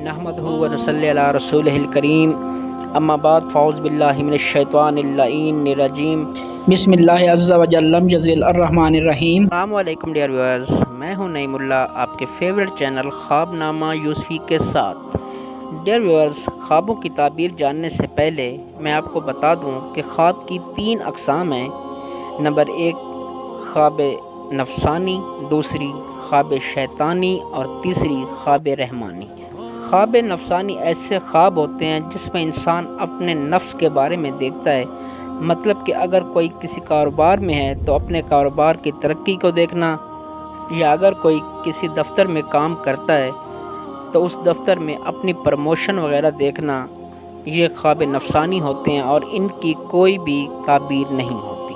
नहमदुहु व नसल्ली अला रसूलिहिल करीम अम्मा बाद फ़ाउज़ बिल्लाहि मिनश शैतानिर रजीम बिस्मिल्लाह अज़्ज़ा व जल्लम जज़ील अर्रहमानिर रहीम। अस्सलामु अलैकुम डियर व्यूअर्स, मैं हूं नईमुल्ला, आपके फेवरेट चैनल ख्वाबनामा यूसुफ़ी के साथ। डियर व्यूअर्स, ख्वाबों की ताबीर जानने से पहले मैं आपको बता दूं कि ख्वाब की 3 अक़साम हैं। नंबर 1 ख्वाब नफ़सानी, दूसरी ख्वाब शैतानी और तीसरी ख्वाब रहमानी। ख्वाब नफ़सानी ऐसे ख्वाब होते हैं जिसमें इंसान अपने नफ्स के बारे में देखता है। मतलब कि अगर कोई किसी कारोबार में है तो अपने कारोबार की तरक्की को देखना, या अगर कोई किसी दफ्तर में काम करता है तो उस दफ्तर में अपनी प्रमोशन वगैरह देखना, ये ख्वाब नफ़सानी होते हैं और इनकी कोई भी ताबीर नहीं होती।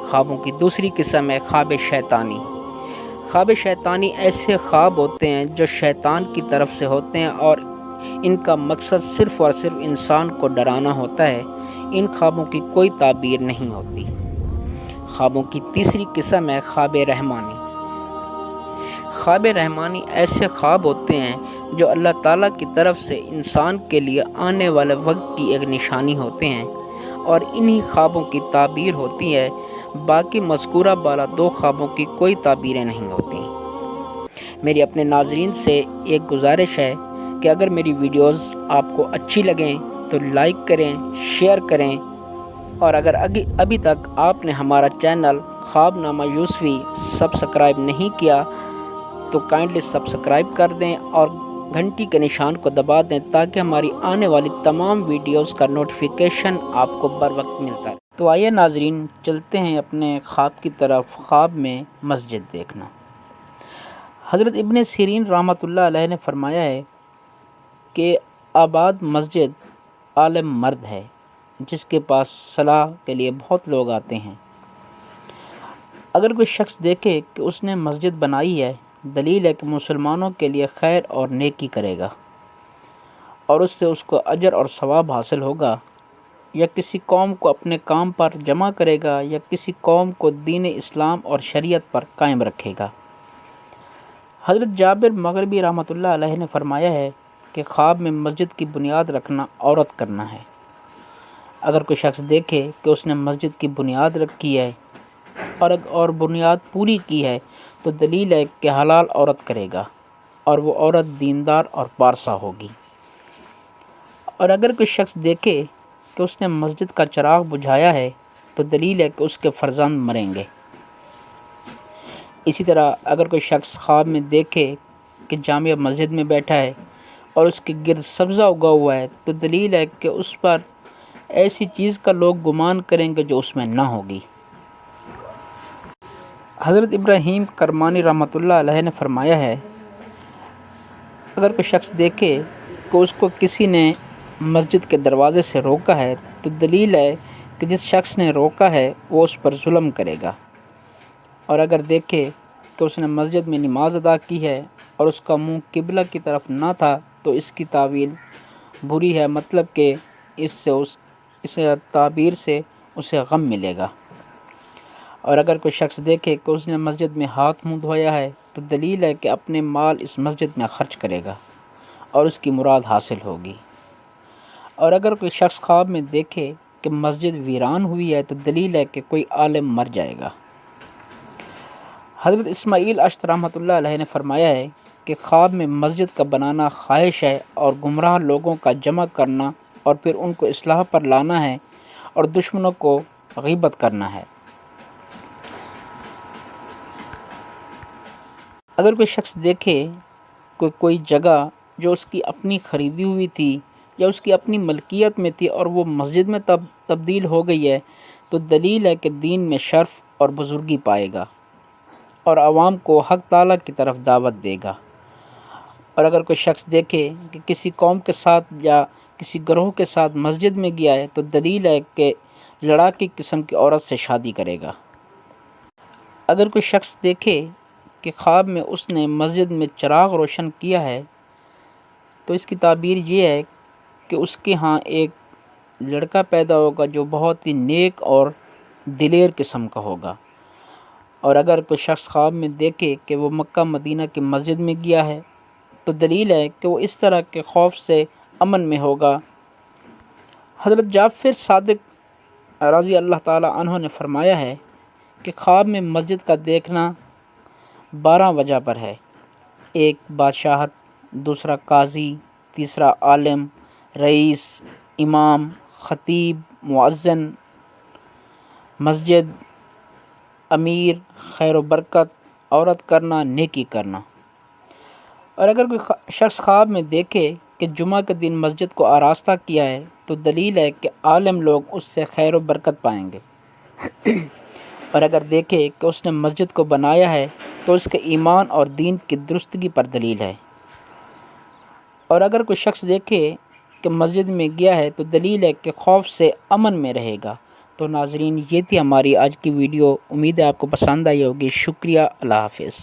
ख्वाबों की दूसरी किस्म है ख्वाब शैतानी। ख्वाब शैतानी ऐसे ख्वाब होते हैं जो शैतान की तरफ से होते हैं और इनका मकसद सिर्फ़ और सिर्फ इंसान को डराना होता है। इन ख्वाबों की कोई ताबीर नहीं होती। ख्वाबों की तीसरी किस्म है ख्वाब रहमानी। ख्वाब रहमानी ऐसे ख्वाब होते हैं जो अल्लाह ताला की तरफ से इंसान के लिए आने वाले वक्त की एक निशानी होते हैं और इन्हीं ख्वाबों की ताबीर होती है। बाकी मज़कूरा बाला 2 ख्वाबों की कोई ताबीरें नहीं होती। मेरी अपने नाज़रीन से एक गुजारिश है कि अगर मेरी वीडियोस आपको अच्छी लगें तो लाइक करें, शेयर करें, और अगर अभी तक आपने हमारा चैनल ख्वाबनामा यूसुफ़ी सब्सक्राइब नहीं किया तो काइंडली सब्सक्राइब कर दें और घंटी के निशान को दबा दें ताकि हमारी आने वाली तमाम वीडियोस का नोटिफिकेशन आपको बर वक्त मिलता है। तो आइए नाजरीन, चलते हैं अपने ख्वाब की तरफ। ख्वाब में मस्जिद देखना। हज़रत इब्न सीरीन रहमतुल्लाह अलैह ने फरमाया है कि आबाद मस्जिद आलिम मर्द है जिसके पास सलाह के लिए बहुत लोग आते हैं। अगर कोई शख्स देखे कि उसने मस्जिद बनाई है, दलील है कि मुसलमानों के लिए खैर और नेकी करेगा और उससे उसको अजर और सवाब हासिल होगा, या किसी कौम को अपने काम पर जमा करेगा, या किसी कौम को दीन इस्लाम और शरीयत पर कायम रखेगा। हज़रत जाबिर मग़रिबी रहमतुल्लाह अलैह ने फरमाया है कि ख्वाब में मस्जिद की बुनियाद रखना औरत करना है। अगर कोई शख्स देखे कि उसने मस्जिद की बुनियाद रखी है और बुनियाद पूरी की है तो दलील है कि हलाल औरत करेगा और वो औरत दीनदार और पारसा होगी। और अगर कोई शख्स देखे कि उसने मस्जिद का चिराग बुझाया है तो दलील है कि उसके फ़र्जंद मरेंगे। इसी तरह अगर कोई शख्स ख्वाब में देखे कि जामिया मस्जिद में बैठा है और उसके गिर्द सब्ज़ा उगा हुआ है तो दलील है कि उस पर ऐसी चीज़ का लोग गुमान करेंगे जो उसमें ना होगी। हज़रत इब्राहीम करमानी रहमतुल्लाह अलैह ने फरमाया है, अगर कोई शख्स देखे कि उसको किसी ने मस्जिद के दरवाज़े से रोका है तो दलील है कि जिस शख्स ने रोका है वो उस पर जुल्म करेगा। और अगर देखे कि उसने मस्जिद में नमाज अदा की है और उसका मुंह किबला की तरफ ना था तो इसकी तावील बुरी है, मतलब कि इस ताबीर से उसे गम मिलेगा। और अगर कोई शख्स देखे कि उसने मस्जिद में हाथ मुँह धोया है तो दलील है कि अपने माल इस मस्जिद में ख़र्च करेगा और उसकी मुराद हासिल होगी। और अगर कोई शख्स ख्वाब में देखे कि मस्जिद वीरान हुई है तो दलील है कि कोई आलिम मर जाएगा। हज़रत इस्माईल अश्त रहमतुल्लाह अलैह ने फरमाया है कि ख्वाब में मस्जिद का बनाना ख्वाहिश है और गुमराह लोगों का जमा करना और फिर उनको इस्लाह पर लाना है और दुश्मनों को गीबत करना है। अगर कोई शख्स देखे कोई जगह जो उसकी अपनी ख़रीदी हुई थी या उसकी अपनी मलकियत में थी और वो मस्जिद में तब्दील हो गई है तो दलील है कि दीन में शर्फ़ और बुज़ुर्गी पाएगा और आवाम को हक़ ताला की तरफ दावत देगा। और अगर कोई शख्स देखे कि किसी कौम के साथ या किसी ग्रोह के साथ मस्जिद में गया है तो दलील है कि लड़ाकी किस्म की औरत से शादी करेगा। अगर कोई शख्स देखे कि ख्वाब में उसने मस्जिद में चिराग रोशन किया है तो इसकी ताबीर ये है कि उसके यहाँ एक लड़का पैदा होगा जो बहुत ही नेक और दिलेर किस्म का होगा। और अगर कोई शख्स ख्वाब में देखे कि वो मक्का मदीना की मस्जिद में गया है تو دلیل ہے کہ وہ اس طرح کے خوف سے امن میں ہوگا۔ حضرت جعفر صادق رضی اللہ تعالیٰ عنہ نے فرمایا ہے کہ خواب میں مسجد کا دیکھنا 12 وجہ پر ہے: 1 بادشاہت، 2 قاضی، 3 عالم، رئیس، امام، خطیب، مؤذن مسجد، امیر، خیر و برکت، عورت کرنا، نیکی کرنا۔ اور اگر کوئی شخص خواب میں دیکھے کہ جمعہ کے دن مسجد کو آراستہ کیا ہے تو دلیل ہے کہ عالم لوگ اس سے خیر و برکت پائیں گے، اور اگر دیکھے کہ اس نے مسجد کو بنایا ہے تو اس کے ایمان اور دین کی درستگی پر دلیل ہے، اور اگر کوئی شخص دیکھے کہ مسجد میں گیا ہے تو دلیل ہے کہ خوف سے امن میں رہے گا۔ تو ناظرین، یہ تھی ہماری آج کی ویڈیو، امید ہے آپ کو پسند آئی ہوگی۔ شکریہ، اللہ حافظ۔